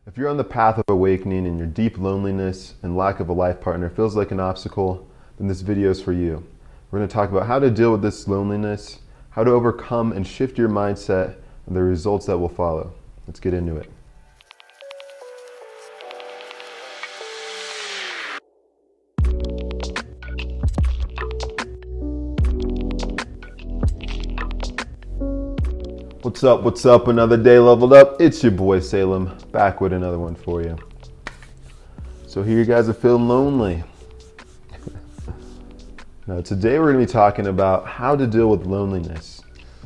If you're on the path of awakening and your deep loneliness and lack of a life partner feels like an obstacle, then this video is for you. We're going to talk about how to deal with this loneliness, how to overcome and shift your mindset, and the results that will follow. Let's get into it. What's up? Another day leveled up. It's your boy Salem, back with another one for you. So here you guys are feeling lonely. Now today we're going to be talking about how to deal with loneliness.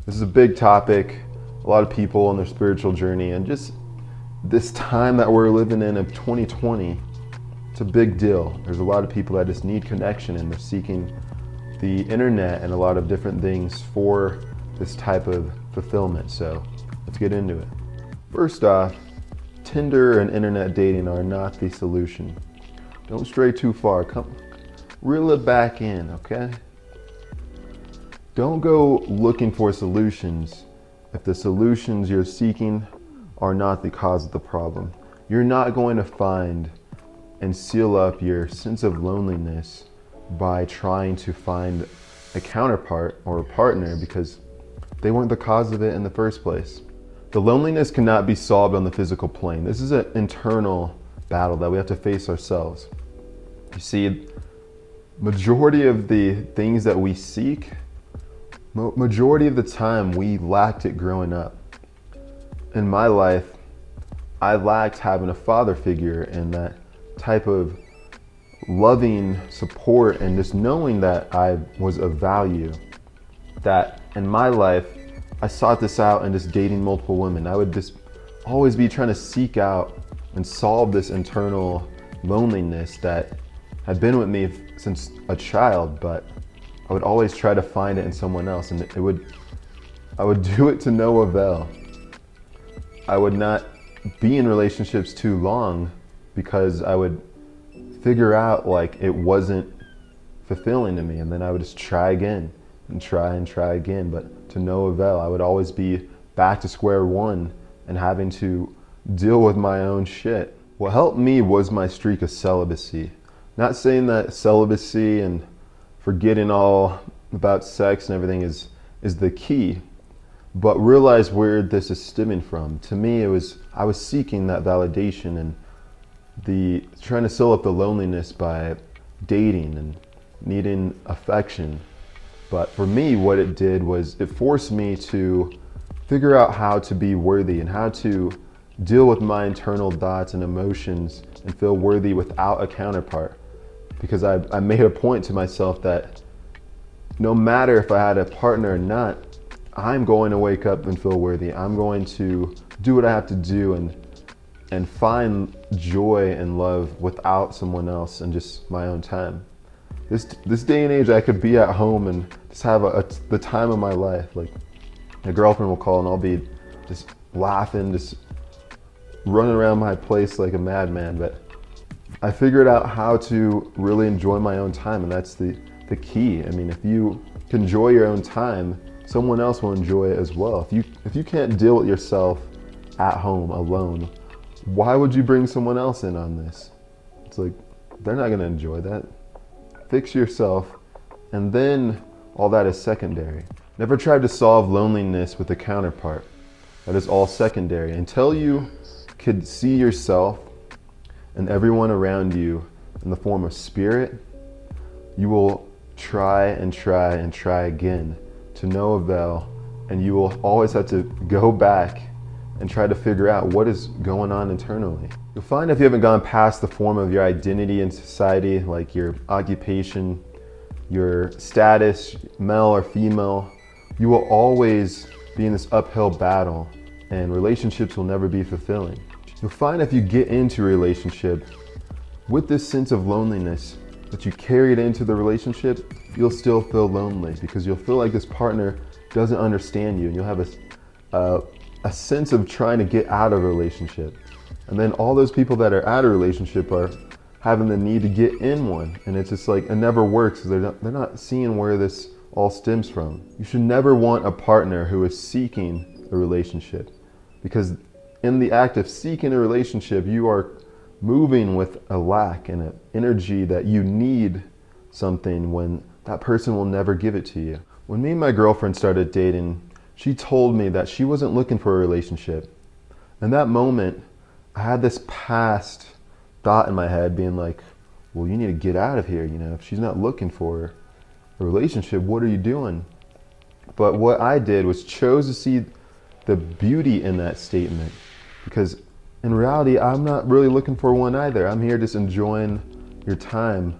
This is a big topic. A lot of people on their spiritual journey, and just this time that we're living in of 2020, it's a big deal. There's a lot of people that just need connection, and they're seeking the internet and a lot of different things for this type of fulfillment. So let's get into it. First off, Tinder and internet dating are not the solution. Don't stray too far. Come reel it back in, okay? Don't go looking for solutions if the solutions you're seeking are not the cause of the problem. You're not going to find and seal up your sense of loneliness by trying to find a counterpart or a partner, because they weren't the cause of it in the first place. The loneliness cannot be solved on the physical plane. This is an internal battle that we have to face ourselves. You see, majority of the things that we seek, majority of the time we lacked it growing up. In my life, I lacked having a father figure and that type of loving support, and just knowing that I was of value. That in my life, I sought this out and just dating multiple women. I would just always be trying to seek out and solve this internal loneliness that had been with me since a child, but I would always try to find it in someone else, and I would do it to no avail. I would not be in relationships too long because I would figure out like it wasn't fulfilling to me, and then I would just try again and try again, but to no avail. I would always be back to square one and having to deal with my own shit. What helped me was my streak of celibacy. Not saying that celibacy and forgetting all about sex and everything is the key, but realize where this is stemming from. To me, I was seeking that validation and trying to seal up the loneliness by dating and needing affection. But for me, what it did was it forced me to figure out how to be worthy and how to deal with my internal thoughts and emotions and feel worthy without a counterpart. Because I made a point to myself that no matter if I had a partner or not, I'm going to wake up and feel worthy. I'm going to do what I have to do and find joy and love without someone else and just my own time. This day and age, I could be at home and just have the time of my life. Like, my girlfriend will call and I'll be just laughing, just running around my place like a madman. But I figured out how to really enjoy my own time, and that's the key. I mean, if you can enjoy your own time, someone else will enjoy it as well. If you can't deal with yourself at home alone, why would you bring someone else in on this? It's like, they're not gonna enjoy that. Fix yourself, and then all that is secondary. Never try to solve loneliness with a counterpart. That is all secondary. Until you could see yourself and everyone around you in the form of spirit, you will try again to no avail, and you will always have to go back and try to figure out what is going on internally. You'll find if you haven't gone past the form of your identity in society, like your occupation, your status, male or female, you will always be in this uphill battle, and relationships will never be fulfilling. You'll find if you get into a relationship with this sense of loneliness that you carry it into the relationship, you'll still feel lonely because you'll feel like this partner doesn't understand you, and you'll have a sense of trying to get out of a relationship. And then all those people that are out of a relationship are having the need to get in one. And it's just like, it never works because they're not seeing where this all stems from. You should never want a partner who is seeking a relationship, because in the act of seeking a relationship, you are moving with a lack and an energy that you need something when that person will never give it to you. When me and my girlfriend started dating, she told me that she wasn't looking for a relationship. In that moment, I had this past thought in my head being like, well, you need to get out of here. You know, if she's not looking for a relationship, what are you doing? But what I did was chose to see the beauty in that statement, because in reality, I'm not really looking for one either. I'm here just enjoying your time,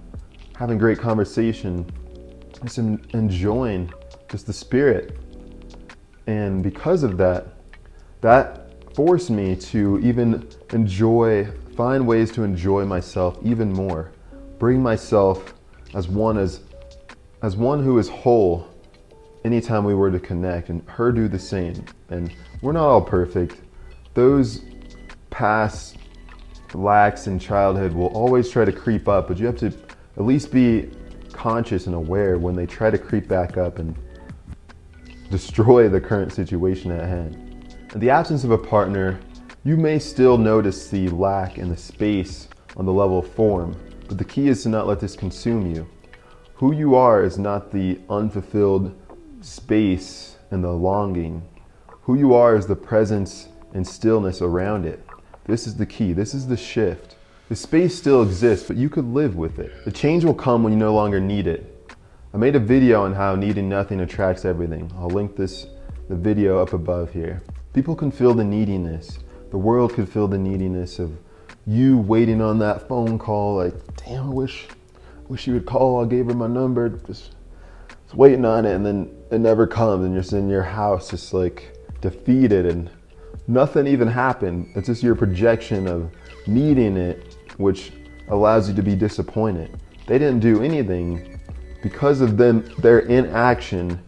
having great conversation, just enjoying just the spirit. And because of that, that forced me to even find ways to enjoy myself even more, bring myself as one who is whole anytime we were to connect, and her do the same. And we're not all perfect. Those past lacks in childhood will always try to creep up, but you have to at least be conscious and aware when they try to creep back up and destroy the current situation at hand. In the absence of a partner, you may still notice the lack in the space on the level of form, but the key is to not let this consume you. Who you are is not the unfulfilled space and the longing. Who you are is the presence and stillness around it. This is the key. This is the shift. The space still exists, but you could live with it. The change will come when you no longer need it. I made a video on how needing nothing attracts everything. I'll link the video up above here. People can feel the neediness. The world could feel the neediness of you waiting on that phone call, like, damn, I wish she would call. I gave her my number, just waiting on it, and then it never comes, and you're sitting in your house just like defeated, and nothing even happened. It's just your projection of needing it, which allows you to be disappointed. They didn't do anything. Because of them, their inaction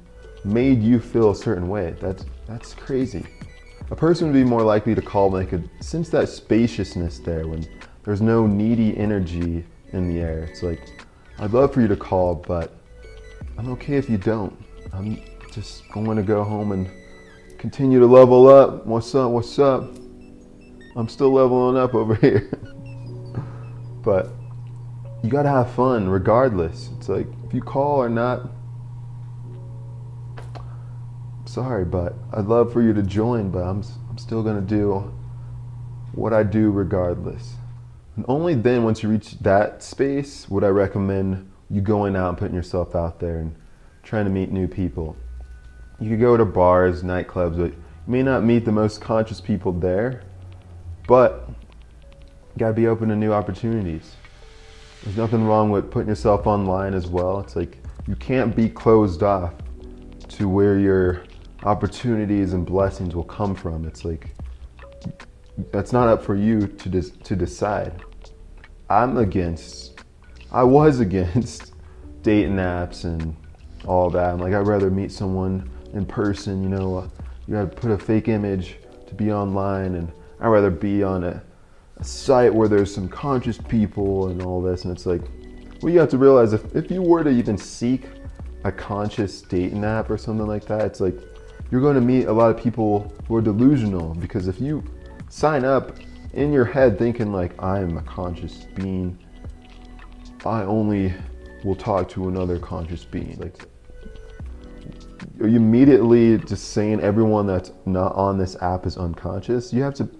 made you feel a certain way. That's crazy. A person would be more likely to call when they could sense that spaciousness there, when there's no needy energy in the air. It's like, I'd love for you to call, but I'm okay if you don't. I'm just going to go home and continue to level up. What's up? What's up? I'm still leveling up over here. But you gotta have fun regardless. It's like, if you call or not, sorry, but I'd love for you to join, but I'm still gonna do what I do regardless. And only then, once you reach that space, would I recommend you going out and putting yourself out there and trying to meet new people. You could go to bars, nightclubs, but you may not meet the most conscious people there, but you gotta be open to new opportunities. There's nothing wrong with putting yourself online as well. It's like, you can't be closed off to where your opportunities and blessings will come from. It's like, that's not up for you to decide. I was against dating apps and all that. I'm like, I'd rather meet someone in person, you gotta put a fake image to be online, and I'd rather be on a site where there's some conscious people and all this. And it's like, well, you have to realize if you were to even seek a conscious dating app or something like that, it's like, you're going to meet a lot of people who are delusional, because if you sign up in your head thinking like, I'm a conscious being, I only will talk to another conscious being, like, are you immediately just saying everyone that's not on this app is unconscious? You have to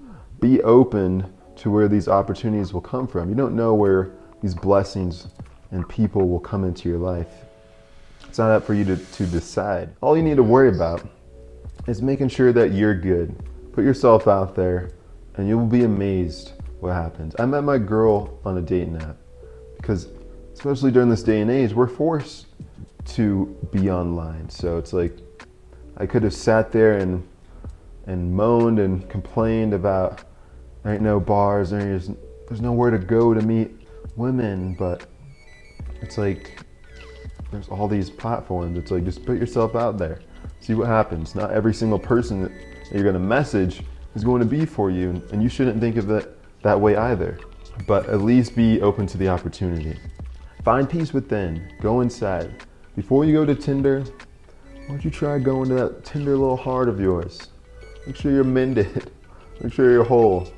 be open to where these opportunities will come from. You don't know where these blessings and people will come into your life. It's not up for you to decide. All you need to worry about is making sure that you're good. Put yourself out there and you'll be amazed what happens. I met my girl on a dating app because, especially during this day and age, we're forced to be online. So it's like, I could have sat there and moaned and complained about there ain't no bars, there's nowhere to go to meet women, but it's like, there's all these platforms. It's like, just put yourself out there, see what happens. Not every single person that you're gonna message is going to be for you, and you shouldn't think of it that way either. But at least be open to the opportunity. Find peace within, go inside. Before you go to Tinder, why don't you try going to that Tinder little heart of yours? Make sure you're mended. Make sure you're whole.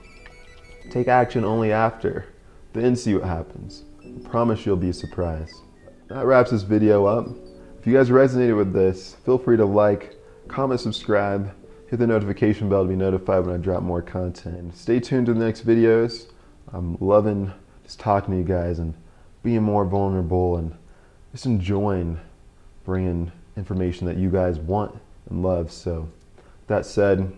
Take action only after, then see what happens. I promise you'll be surprised. That wraps this video up. If you guys resonated with this, feel free to like, comment, subscribe, hit the notification bell to be notified when I drop more content. Stay tuned to the next videos. I'm loving just talking to you guys and being more vulnerable and just enjoying bringing information that you guys want and love. So that said,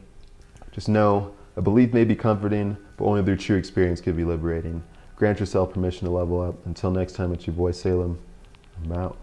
just know a belief may be comforting, but only through true experience can be liberating. Grant yourself permission to level up. Until next time, it's your boy Salem. I'm out.